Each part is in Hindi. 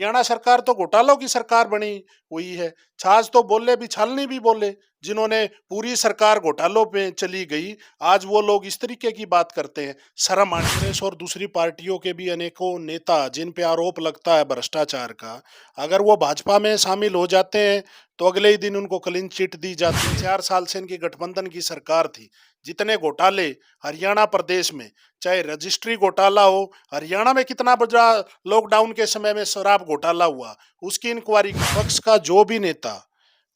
हरियाणा सरकार तो घोटालों की सरकार बनी हुई है। छाछ तो बोले भी छालनी भी बोले, जिन्होंने पूरी सरकार घोटालों पे चली गई, आज वो लोग इस तरीके की बात करते हैं। शर्म आनी। कांग्रेस और दूसरी पार्टियों के भी अनेकों नेता जिन पे आरोप लगता है भ्रष्टाचार का, अगर वो भाजपा में शामिल हो जाते हैं तो अगले ही दिन उनको क्लीन चिट दी जाती है। 4 साल से इनकी गठबंधन की सरकार थी, जितने घोटाले हरियाणा प्रदेश में, चाहे रजिस्ट्री घोटाला हो, हरियाणा में कितना बड़ा लॉकडाउन के समय में शराब घोटाला हुआ, उसकी इंक्वायरी। पक्ष का जो भी नेता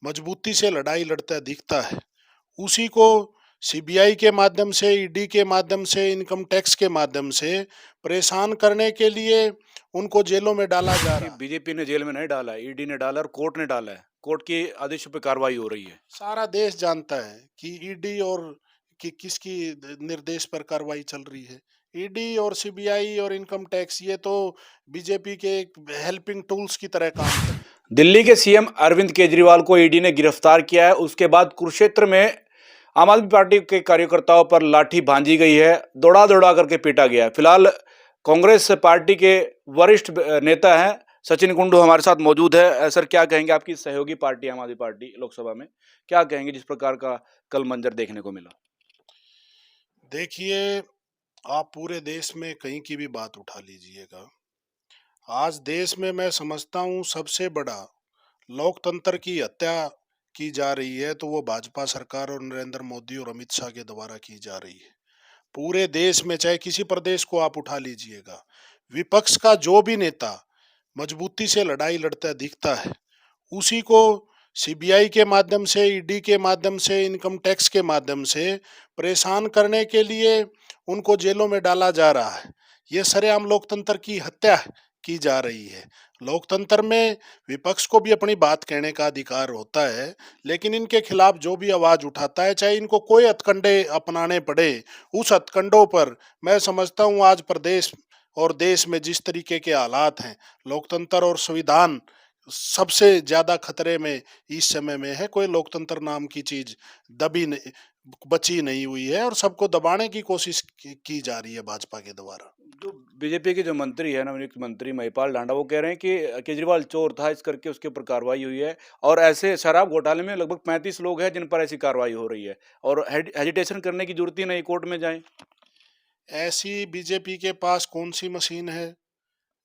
मजबूती से लड़ाई लड़ता दिखता है, उसी को सीबीआई के माध्यम से, ईडी के माध्यम से, इनकम टैक्स के माध्यम से परेशान करने के लिए उनको जेलों में डाला जा रहा है। बीजेपी ने जेल में नहीं डाला है, ईडी ने डाला और कोर्ट ने डाला है। कोर्ट के आदेशों पे कार्रवाई हो रही है। सारा देश जानता है कि ईडी और कि किसकी निर्देश पर कार्रवाई चल रही है। ईडी और सीबीआई और इनकम टैक्स, ये तो बीजेपी के हेल्पिंग टूल्स की तरह काम करते हैं। दिल्ली के सीएम अरविंद केजरीवाल को ईडी ने गिरफ्तार किया है। उसके बाद कुरुक्षेत्र में आम आदमी पार्टी के कार्यकर्ताओं पर लाठी भांजी गई है, दौड़ा दौड़ा करके पीटा गया। फिलहाल कांग्रेस पार्टी के वरिष्ठ नेता हैं सचिन कुंडू हमारे साथ मौजूद है। सर, क्या कहेंगे, आपकी सहयोगी पार्टी आम आदमी पार्टी लोकसभा में, क्या कहेंगे जिस प्रकार का कल मंजर देखने को मिला? देखिए, आप पूरे देश में कहीं की भी बात उठा लीजिएगा, आज देश में मैं समझता हूँ सबसे बड़ा लोकतंत्र की हत्या की जा रही है, तो वो भाजपा सरकार और नरेंद्र मोदी और अमित शाह के द्वारा की जा रही है। पूरे देश में चाहे किसी प्रदेश को आप उठा लीजिएगा, विपक्ष का जो भी नेता मजबूती से लड़ाई लड़ता दिखता है, उसी को सीबीआई के माध्यम से, ईडी के माध्यम से, इनकम टैक्स के माध्यम से परेशान करने के लिए उनको जेलों में डाला जा रहा है। ये सरेआम लोकतंत्र की हत्या की जा रही है। लोकतंत्र में विपक्ष को भी अपनी बात कहने का अधिकार होता है, लेकिन इनके खिलाफ जो भी आवाज उठाता है, चाहे इनको कोई हथकंडे अपनाने पड़े, उस हथकंडों पर मैं समझता हूँ आज प्रदेश और देश में जिस तरीके के हालात हैं, लोकतंत्र और संविधान सबसे ज्यादा खतरे में इस समय में है। कोई लोकतंत्र नाम की चीज दबी नहीं, बची नहीं हुई है और सबको दबाने की कोशिश की जा रही है भाजपा के द्वारा। जो बीजेपी के जो मंत्री है, नवनियुक्त मंत्री महिपाल ढांडा, वो कह रहे हैं कि केजरीवाल चोर था, इस करके उसके ऊपर कार्रवाई हुई है। और ऐसे शराब घोटाले में लगभग 35 लोग हैं जिन पर ऐसी कार्रवाई हो रही है, और हेजिटेशन करने की जरूरत ही नहीं, कोर्ट में जाएं। ऐसी बीजेपी के पास कौन सी मशीन है?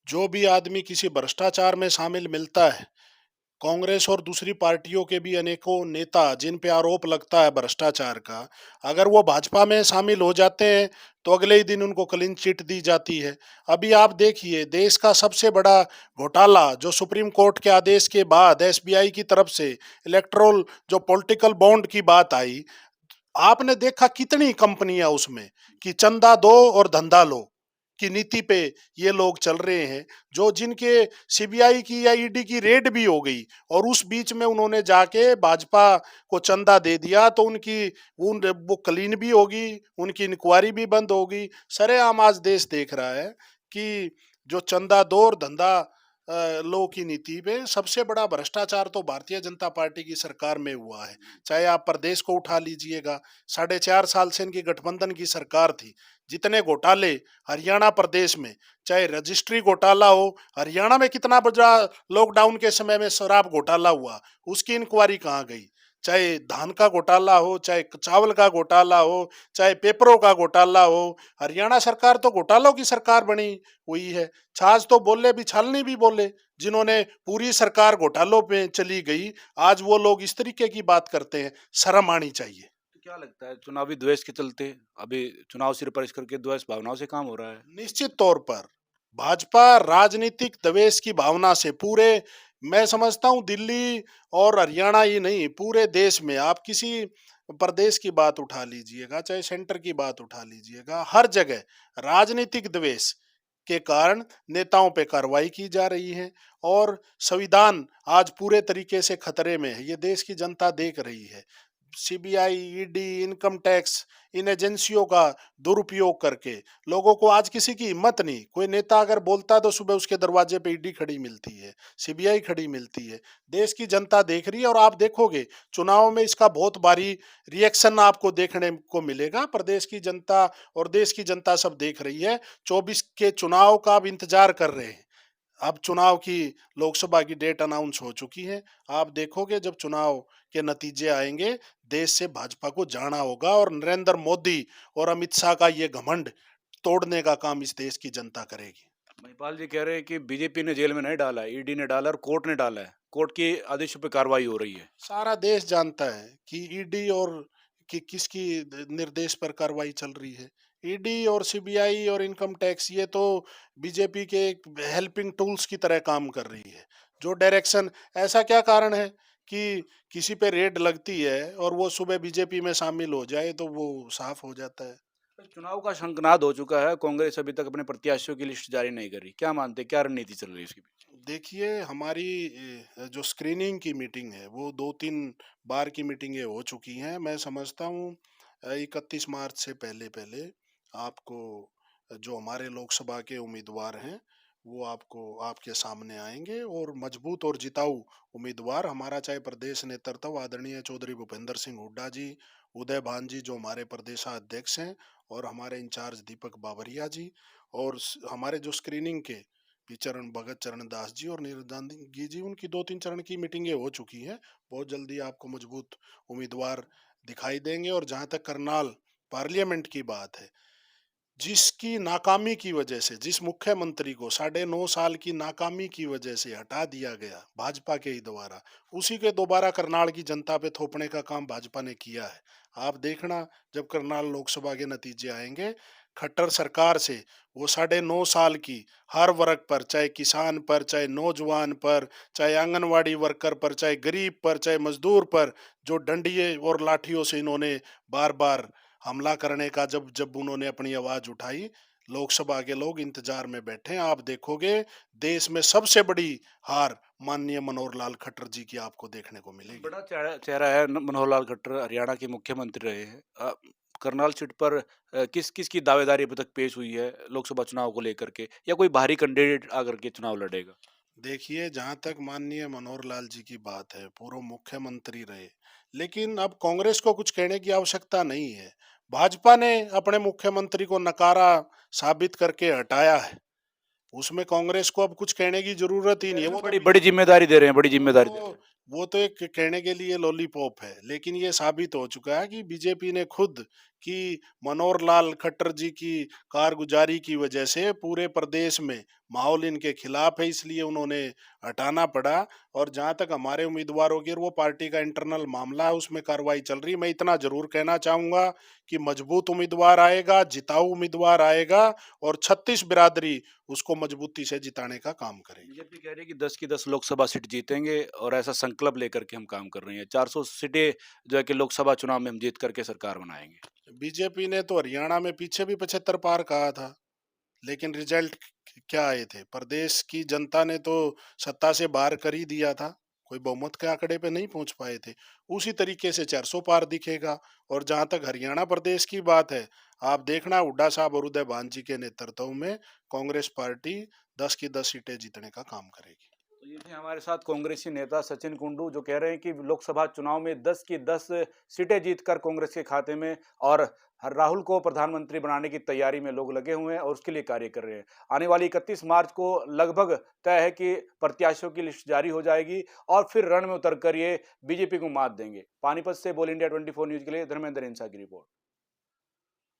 जो भी आदमी किसी भ्रष्टाचार में शामिल मिलता है, कांग्रेस और दूसरी पार्टियों के भी अनेकों नेता जिन पे आरोप लगता है भ्रष्टाचार का, अगर वो भाजपा में शामिल हो जाते हैं तो अगले ही दिन उनको क्लीन चिट दी जाती है। अभी आप देखिए, देश का सबसे बड़ा घोटाला जो सुप्रीम कोर्ट के आदेश के बाद एसबीआई की तरफ से इलेक्ट्रोल जो पॉलिटिकल बॉन्ड की बात आई, आपने देखा कितनी कंपनियां उसमें कि चंदा दो और धंधा लो की नीति पे ये लोग चल रहे हैं, जो जिनके सीबीआई की या ईडी की रेड भी हो गई और उस बीच में उन्होंने जाके भाजपा को चंदा दे दिया, तो उनकी वो क्लीन भी होगी, उनकी इंक्वायरी भी बंद होगी। सरेआम आज देश देख रहा है कि जो चंदा दो और धंधा लो की नीति पे सबसे बड़ा भ्रष्टाचार तो भारतीय जनता पार्टी की सरकार में हुआ है। चाहे आप प्रदेश को उठा लीजिएगा, 4.5 साल से इनकी गठबंधन की सरकार थी, जितने घोटाले हरियाणा प्रदेश में, चाहे रजिस्ट्री घोटाला हो, हरियाणा में कितना बड़ा लॉकडाउन के समय में शराब घोटाला हुआ, उसकी इंक्वायरी कहाँ गई? चाहे धान का घोटाला हो, चाहे चावल का घोटाला हो, चाहे पेपरों का घोटाला हो, हरियाणा सरकार तो घोटालों की सरकार बनी हुई है। छाछ तो बोले भी छालनी भी बोले, जिन्होंने पूरी सरकार घोटालों पे चली गई, आज वो लोग इस तरीके की बात करते हैं। शर्म आनी चाहिए। तो क्या लगता है, चुनावी द्वेष के चलते अभी चुनाव सिर पर इस करके द्वेष भावनाओं से काम हो रहा है? निश्चित तौर पर भाजपा राजनीतिक दवेश की भावना से पूरे, मैं समझता हूं दिल्ली और हरियाणा ही नहीं, पूरे देश में आप किसी प्रदेश की बात उठा लीजिएगा, चाहे सेंटर की बात उठा लीजिएगा, हर जगह राजनीतिक द्वेष के कारण नेताओं पे कार्रवाई की जा रही है और संविधान आज पूरे तरीके से खतरे में है। ये देश की जनता देख रही है। सीबीआई, ईडी, इनकम टैक्स, इन एजेंसियों का दुरुपयोग करके लोगों को आज किसी की हिम्मत नहीं। कोई नेता अगर बोलता है तो सुबह उसके दरवाजे पे ईडी खड़ी मिलती है, सीबीआई खड़ी मिलती है। देश की जनता देख रही है और आप देखोगे चुनाव में इसका बहुत भारी रिएक्शन आपको देखने को मिलेगा। प्रदेश की जनता और देश की जनता सब देख रही है। 24 के चुनाव का अब इंतजार कर रहे हैं। अब चुनाव की लोकसभा की डेट अनाउंस हो चुकी है। आप देखोगे जब चुनाव के नतीजे आएंगे, देश से भाजपा को जाना होगा और नरेंद्र मोदी और अमित शाह का ये घमंड तोड़ने का काम इस देश की जनता करेगी। महिपाल जी कह रहे हैं कि बीजेपी ने जेल में नहीं डाला है, ईडी ने डाला और कोर्ट ने डाला है, कोर्ट के आदेशों पे कार्रवाई हो रही है। सारा देश जानता है कि ईडी और कि किसकी निर्देश पर कार्रवाई चल रही है। ईडी और सीबीआई और इनकम टैक्स ये तो बीजेपी के हेल्पिंग टूल्स की तरह काम कर रही है। जो डायरेक्शन, ऐसा क्या कारण है कि किसी पे रेड लगती है और वो सुबह बीजेपी में शामिल हो जाए तो वो साफ हो जाता है। चुनाव का शंखनाद हो चुका है, कांग्रेस अभी तक अपने प्रत्याशियों की लिस्ट जारी नहीं करी, क्या मानते हैं, क्या रणनीति चल रही है इसके पीछे? देखिए, हमारी जो स्क्रीनिंग की मीटिंग है वो 2-3 बार की मीटिंगें हो चुकी हैं। मैं समझता हूँ 31 मार्च से पहले-पहले आपको जो हमारे लोकसभा के उम्मीदवार हैं, वो आपको आपके सामने आएँगे और मजबूत और जिताऊ उम्मीदवार हमारा चाहे प्रदेश नेतृत्व आदरणीय चौधरी भूपेंद्र सिंह हुड्डा जी, उदय भान जी जो हमारे प्रदेशाध्यक्ष हैं और हमारे इंचार्ज दीपक बावरिया जी और हमारे जो स्क्रीनिंग के पी चरण भगत चरण दास जी और निरंजन जी उनकी 2-3 चरण की मीटिंगें हो चुकी हैं। बहुत जल्दी आपको मजबूत उम्मीदवार दिखाई देंगे और जहां तक करनाल पार्लियामेंट की बात है, जिसकी नाकामी की वजह से जिस मुख्यमंत्री को 9.5 साल की नाकामी की वजह से हटा दिया गया भाजपा के ही द्वारा, उसी के दोबारा करनाल की जनता पे थोपने का काम भाजपा ने किया है। आप देखना जब करनाल लोकसभा के नतीजे आएंगे, खट्टर सरकार से वो 9.5 साल की हर वर्ग पर, चाहे किसान पर, चाहे नौजवान पर, चाहे आंगनवाड़ी वर्कर पर, चाहे गरीब पर, चाहे मजदूर पर, जो डंडिये और लाठियों से इन्होंने बार बार हमला करने का जब जब उन्होंने अपनी आवाज उठाई, लोकसभा के लोग इंतजार में बैठे हैं। आप देखोगे देश में सबसे बड़ी हार माननीय मनोहर लाल खट्टर जी की आपको देखने को मिलेगी। बड़ा चेहरा चेहरा है मनोहर लाल खट्टर, हरियाणा के मुख्यमंत्री रहे हैं। करनाल सीट पर किस किस की दावेदारी अभी तक पेश हुई है लोकसभा चुनाव को लेकर के, या कोई बाहरी कैंडिडेट आकर के चुनाव लड़ेगा? देखिए, जहां तक माननीय मनोहर लाल जी की बात है, पूर्व मुख्यमंत्री रहे, लेकिन अब कांग्रेस को कुछ कहने की आवश्यकता नहीं है। भाजपा ने अपने मुख्यमंत्री को नकारा साबित करके हटाया है, उसमें कांग्रेस को अब कुछ कहने की जरूरत ही नहीं है। वो तो बड़ी बड़ी जिम्मेदारी दे रहे हैं, बड़ी वो जिम्मेदारी दे रहे तो हैं। वो तो एक कहने के लिए लॉलीपॉप है, लेकिन ये साबित हो चुका है कि बीजेपी ने खुद कि मनोहर लाल खट्टर जी की कारगुजारी की वजह से पूरे प्रदेश में माहौल इनके खिलाफ है, इसलिए उन्होंने हटाना पड़ा। और जहां तक हमारे उम्मीदवारों की और वो पार्टी का इंटरनल मामला है, उसमें कार्रवाई चल रही है। मैं इतना जरूर कहना चाहूंगा कि मजबूत उम्मीदवार आएगा, जिताऊ उम्मीदवार आएगा और 36 बिरादरी उसको मजबूती से जिताने का काम करेगी। बीजेपी कह रही है कि 10 की 10 लोकसभा सीट जीतेंगे और ऐसा संकल्प लेकर के हम काम कर रहे हैं। 400 सीटें जो है कि लोकसभा चुनाव में हम जीत करके सरकार बनाएंगे। बीजेपी ने तो हरियाणा में पीछे भी 75 पार कहा था, लेकिन रिजल्ट क्या आए थे? प्रदेश की जनता ने तो सत्ता से बाहर कर ही दिया था, कोई बहुमत के आंकड़े पे नहीं पहुंच पाए थे। उसी तरीके से 400 पार दिखेगा। और जहां तक हरियाणा प्रदेश की बात है, आप देखना हुड्डा साहब और उदय भान जी के नेतृत्व में कांग्रेस पार्टी 10 की 10 सीटें जीतने का काम करेगी। तो ये थे हमारे साथ कांग्रेसी नेता सचिन कुंडू, जो कह रहे हैं कि लोकसभा चुनाव में 10 की 10 सीटें जीतकर कांग्रेस के खाते में, और राहुल को प्रधानमंत्री बनाने की तैयारी में लोग लगे हुए हैं और उसके लिए कार्य कर रहे हैं। आने वाली 31 मार्च को लगभग तय है कि प्रत्याशियों की लिस्ट जारी हो जाएगी और फिर रण में उतरकर ये बीजेपी को मात देंगे। पानीपत से बोल इंडिया 24 न्यूज के लिए धर्मेंद्र इंसा की रिपोर्ट।